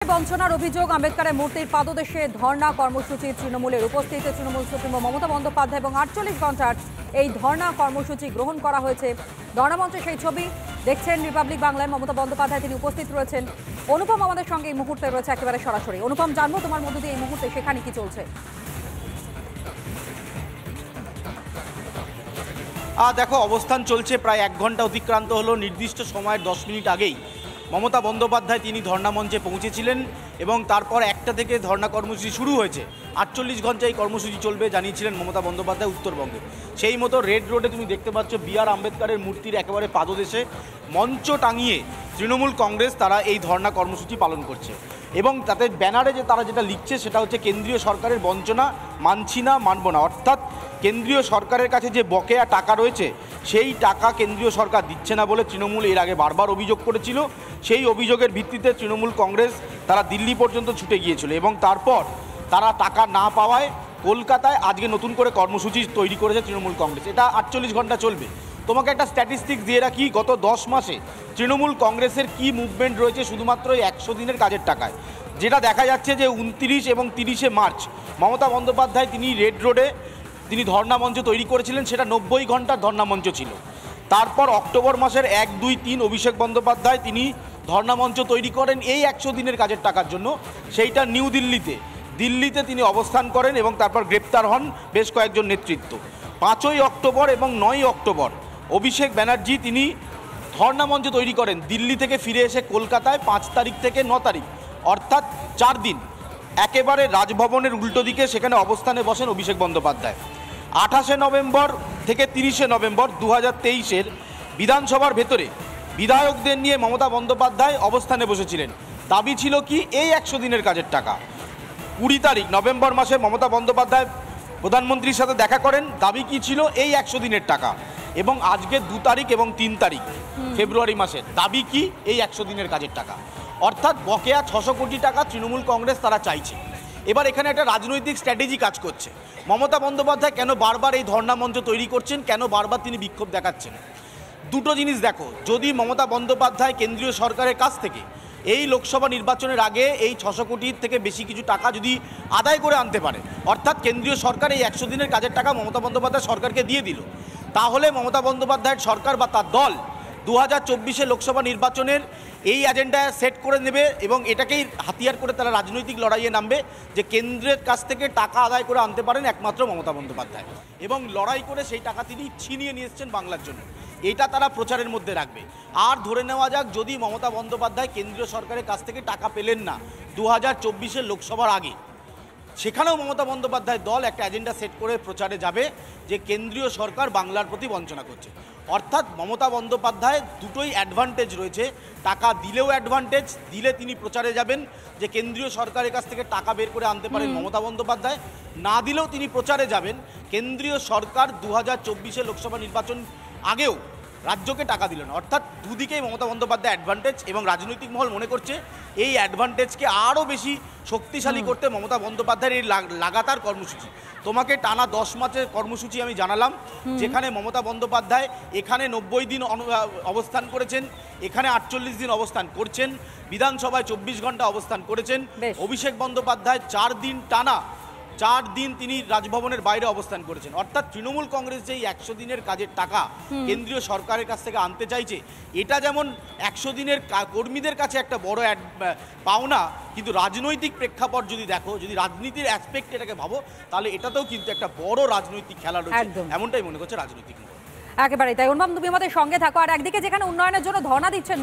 বঞ্চনার অভিযোগ আম্বেদকরের মূর্তির পাদদেশে ধর্ণা কর্মসূচি তৃণমূলের উপস্থিতিতে তৃণমূল সুপ্রিমো মমতা বন্দ্যোপাধ্যায় এবং ৪৮ ঘন্টার এই ধর্ণা কর্মসূচি গ্রহণ করা হয়েছে। ধর্ণামঞ্চে সেই ছবি দেখছেন রিপাবলিক বাংলায়। মমতা বন্দ্যোপাধ্যায় তিনি উপস্থিত রয়েছেন। অনুপম আমাদের সঙ্গে এই মুহূর্তে রয়েছে একেবারে সরাসরি। অনুপম, জানবো তোমার মধ্য দিয়ে এই মুহূর্তে সেখানে কি চলছে। দেখো, অবস্থান চলছে প্রায় ১ ঘন্টা অতিক্রান্ত হলো। নির্দিষ্ট সময়ের ১০ মিনিট আগেই মমতা বন্দ্যোপাধ্যায় তিনি ধর্ণা মঞ্চে পৌঁছেছিলেন এবং তারপর ১টা থেকে ধর্ণা কর্মসূচি শুরু হয়েছে। ৪৮ ঘন্টা এই কর্মসূচি চলবে জানিয়েছিলেন মমতা বন্দ্যোপাধ্যায় উত্তরবঙ্গে। সেই মতো রেড রোডে তুমি দেখতে পাচ্ছ বি.আর. আম্বেদকরের মূর্তির একেবারে পাদদেশে মঞ্চ টাঙিয়ে তৃণমূল কংগ্রেস তারা এই ধর্ণা কর্মসূচি পালন করছে এবং তাতে ব্যানারে যে তারা যেটা লিখছে সেটা হচ্ছে কেন্দ্রীয় সরকারের বঞ্চনা মানছি না, মানব না। অর্থাৎ কেন্দ্রীয় সরকারের কাছে যে বকেয়া টাকা রয়েছে সেই টাকা কেন্দ্রীয় সরকার দিচ্ছে না বলে তৃণমূল এর আগে বারবার অভিযোগ করেছিল। সেই অভিযোগের ভিত্তিতে তৃণমূল কংগ্রেস তারা দিল্লি পর্যন্ত ছুটে গিয়েছিল এবং তারপর তারা টাকা না পাওয়ায় কলকাতায় আজকে নতুন করে কর্মসূচি তৈরি করেছে তৃণমূল কংগ্রেস। এটা ৪৮ ঘন্টা চলবে। তোমাকে একটা স্ট্যাটিস্টিক্স দিয়ে রাখি, গত ১০ মাসে তৃণমূল কংগ্রেসের কি মুভমেন্ট রয়েছে শুধুমাত্র ১০০ দিনের কাজের টাকায়। যেটা দেখা যাচ্ছে যে ২৯ এবং ৩০শে মার্চ মমতা বন্দ্যোপাধ্যায় তিনি রেড রোডে তিনি ধর্ণামঞ্চ তৈরি করেছিলেন, সেটা ৯০ ঘন্টার ধর্ণামঞ্চ ছিল। তারপর অক্টোবর মাসের ১, ২, ৩ অভিষেক বন্দ্যোপাধ্যায় তিনি ধর্ণামঞ্চ তৈরি করেন এই ১০০ দিনের কাজের টাকার জন্য। সেইটা নিউ দিল্লিতে তিনি অবস্থান করেন এবং তারপর গ্রেপ্তার হন বেশ কয়েকজন নেতৃত্ব। ৫ই অক্টোবর এবং ৯ই অক্টোবর অভিষেক ব্যানার্জি তিনি ধর্ণামঞ্চ তৈরি করেন দিল্লি থেকে ফিরে এসে কলকাতায় ৫ তারিখ থেকে ৯ তারিখ, অর্থাৎ ৪ দিন একেবারে রাজভবনের উল্টো দিকে সেখানে অবস্থানে বসেন অভিষেক বন্দ্যোপাধ্যায়। ২৮শে নভেম্বর থেকে ৩০শে নভেম্বর ২০২৩-এর বিধানসভার ভেতরে বিধায়কদের নিয়ে মমতা বন্দ্যোপাধ্যায় অবস্থানে বসেছিলেন। দাবি ছিল কি এই ১০০ দিনের কাজের টাকা। ২০ তারিখ নভেম্বর মাসে মমতা বন্দ্যোপাধ্যায় প্রধানমন্ত্রীর সাথে দেখা করেন, দাবি কি ছিল এই ১০০ দিনের টাকা। এবং আজকে ২ তারিখ এবং ৩ তারিখ ফেব্রুয়ারি মাসের দাবি কি এই ১০০ দিনের কাজের টাকা। অর্থাৎ বকেয়া ৬০০ কোটি টাকা তৃণমূল কংগ্রেস তারা চাইছে। এবার এখানে একটা রাজনৈতিক স্ট্র্যাটেজি কাজ করছে। মমতা বন্দ্যোপাধ্যায় কেন বারবার এই ধর্ণা মঞ্চ তৈরি করছেন, কেন বারবার তিনি বিক্ষোভ দেখাচ্ছেন? দুটো জিনিস দেখো, যদি মমতা বন্দ্যোপাধ্যায় কেন্দ্রীয় সরকারের কাছ থেকে এই লোকসভা নির্বাচনের আগে এই ৬০০ কোটির থেকে বেশি কিছু টাকা যদি আদায় করে আনতে পারে, অর্থাৎ কেন্দ্রীয় সরকার এই ১০০ দিনের কাজের টাকা মমতা বন্দ্যোপাধ্যায় সরকারকে দিয়ে দিল, তাহলে মমতা বন্দ্যোপাধ্যায়ের সরকার বা তার দল ২০২৪-এ লোকসভা নির্বাচনের এই এজেন্ডা সেট করে নেবে এবং এটাকেই হাতিয়ার করে তারা রাজনৈতিক লড়াইয়ে নামবে যে কেন্দ্রের কাছ থেকে টাকা আদায় করে আনতে পারেন একমাত্র মমতা বন্দ্যোপাধ্যায় এবং লড়াই করে সেই টাকা তিনি ছিনিয়ে নিয়ে এসেছেন বাংলার জন্য। এটা তারা প্রচারের মধ্যে রাখবে। আর ধরে নেওয়া যাক যদি মমতা বন্দ্যোপাধ্যায় কেন্দ্রীয় সরকারের কাছ থেকে টাকা পেলেন না ২০২৪-এর লোকসভার আগে, সেখানেও মমতা বন্দ্যোপাধ্যায় দল একটা এজেন্ডা সেট করে প্রচারে যাবে যে কেন্দ্রীয় সরকার বাংলার প্রতি বঞ্চনা করছে। অর্থাৎ মমতা বন্দ্যোপাধ্যায় দুটোই অ্যাডভান্টেজ রয়েছে। টাকা দিলেও অ্যাডভান্টেজ, দিলে তিনি প্রচারে যাবেন যে কেন্দ্রীয় সরকারের কাছ থেকে টাকা বের করে আনতে পারেন মমতা বন্দ্যোপাধ্যায়, না দিলেও তিনি প্রচারে যাবেন কেন্দ্রীয় সরকার ২০২৪-এ লোকসভা নির্বাচন আগেও রাজ্যকে টাকা দিল না। অর্থাৎ দুদিকেই মমতা বন্দ্যোপাধ্যায় অ্যাডভান্টেজ এবং রাজনৈতিক মহল মনে করছে এই অ্যাডভান্টেজকে আরও বেশি শক্তিশালী করতে মমতা বন্দ্যোপাধ্যায়ের এই লাগাতার কর্মসূচি। তোমাকে টানা ১০ মাসের কর্মসূচি আমি জানালাম, যেখানে মমতা বন্দ্যোপাধ্যায় এখানে ৯০ দিন অবস্থান করেছেন, এখানে ৪৮ দিন অবস্থান করছেন, বিধানসভায় ২৪ ঘন্টা অবস্থান করেছেন। অভিষেক বন্দ্যোপাধ্যায় ৪ দিন টানা ৪ দিন তিনি রাজভবনের বাইরে অবস্থান করেছেন। অর্থাৎ তৃণমূল কংগ্রেস যে ১০০ দিনের কাজের টাকা কেন্দ্রীয় সরকারের কাছ থেকে আনতে চাইছে, এটা যেমন ১০০ দিনের কর্মীদের কাছে একটা বড় পাওনা, কিন্তু রাজনৈতিক প্রেক্ষাপট যদি দেখো, যদি রাজনীতির অ্যাসপেক্ট এটাকে ভাবো, তাহলে এটাতেও কিন্তু একটা বড় রাজনৈতিক খেলা রয়েছে, এমনটাই মনে করছে রাজনৈতিক। একেবারেই তাই। অনুপম, তুমি আমাদের সঙ্গে থাকো। আর একদিকে যেখানে উন্নয়নের জন্য ধর্ণা দিচ্ছেন